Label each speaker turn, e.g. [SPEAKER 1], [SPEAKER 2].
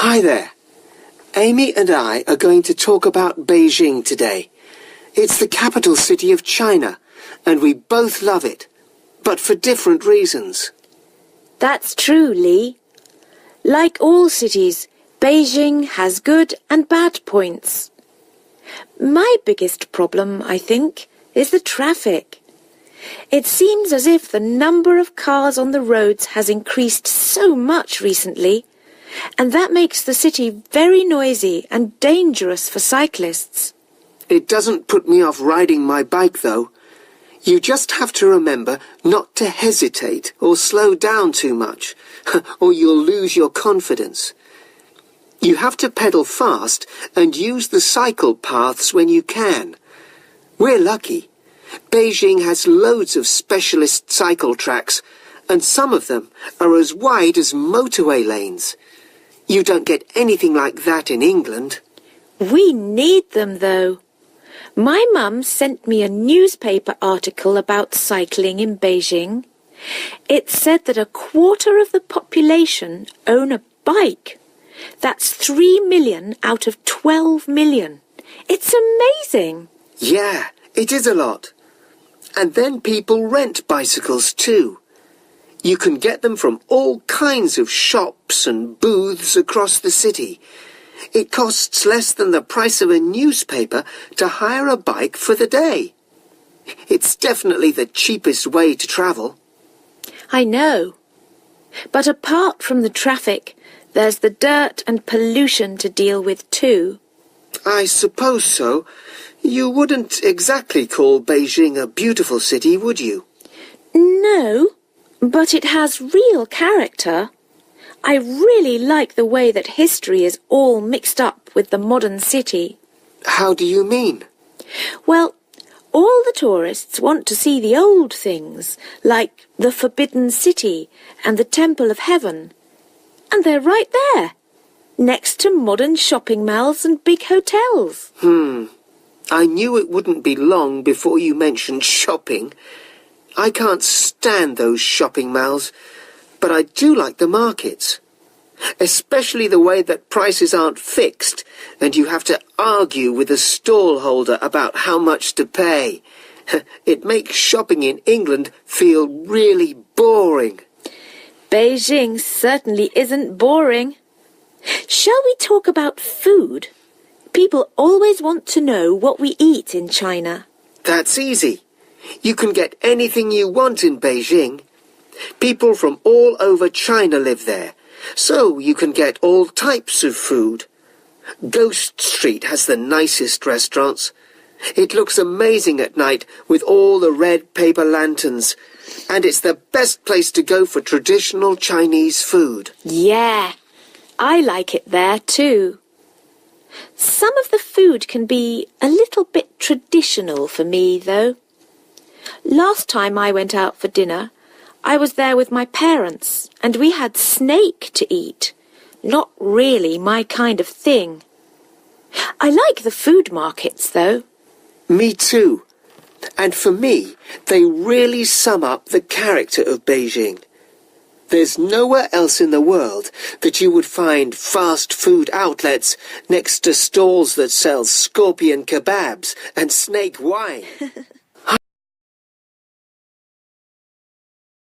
[SPEAKER 1] Hi there. Amy and I are going to talk about Beijing today. It's the capital city of China, and we both love it, but for different reasons.
[SPEAKER 2] That's true, Lee. Like all cities, Beijing has good and bad points. My biggest problem, I think, is the traffic. It seems as if the number of cars on the roads has increased so much recently, and that makes the city very noisy and dangerous for cyclists.
[SPEAKER 1] It doesn't put me off riding my bike, though. You just have to remember not to hesitate or slow down too much, or you'll lose your confidence. You have to pedal fast and use the cycle paths when you can. We're lucky. Beijing has loads of specialist cycle tracks, and some of them are as wide as motorway lanes. You don't get anything like that in England.
[SPEAKER 2] We need them, though. My mum sent me a newspaper article about cycling in Beijing. It said that 1/4 of the population own a bike. That's 3 million out of 12 million. It's amazing.
[SPEAKER 1] Yeah, it is a lot. And then people rent bicycles too. You can get them from all kinds of shops and booths across the city. It costs less than the price of a newspaper to hire a bike for the day. It's definitely the cheapest way to travel.
[SPEAKER 2] I know. But apart from the traffic, there's the dirt and pollution to deal with too.
[SPEAKER 1] I suppose so. You wouldn't exactly call Beijing a beautiful city, would you?
[SPEAKER 2] No, but it has real character. I really like the way that history is all mixed up with the modern city.
[SPEAKER 1] How do you mean?
[SPEAKER 2] Well, all the tourists want to see the old things, like the Forbidden City and the Temple of Heaven. And they're right there, next to modern shopping malls and big hotels.
[SPEAKER 1] I knew it wouldn't be long before you mentioned shopping. I can't stand those shopping malls, but I do like the markets. Especially the way that prices aren't fixed and you have to argue with the stall holder about how much to pay. It makes shopping in England feel really boring.
[SPEAKER 2] Beijing certainly isn't boring. Shall we talk about food? People always want to know what we eat in China.
[SPEAKER 1] That's easy. You can get anything you want in Beijing. People from all over China live there, so you can get all types of food. Ghost Street has the nicest restaurants. It looks amazing at night with all the red paper lanterns, and it's the best place to go for traditional Chinese food.
[SPEAKER 2] Yeah, I like it there too. Some of the food can be a little bit traditional for me, though. Last time I went out for dinner, I was there with my parents, and we had snake to eat. Not really my kind of thing. I like the food markets, though.
[SPEAKER 1] Me too. And for me, they really sum up the character of Beijing. There's nowhere else in the world that you would find fast food outlets next to stalls that sell scorpion kebabs and snake wine.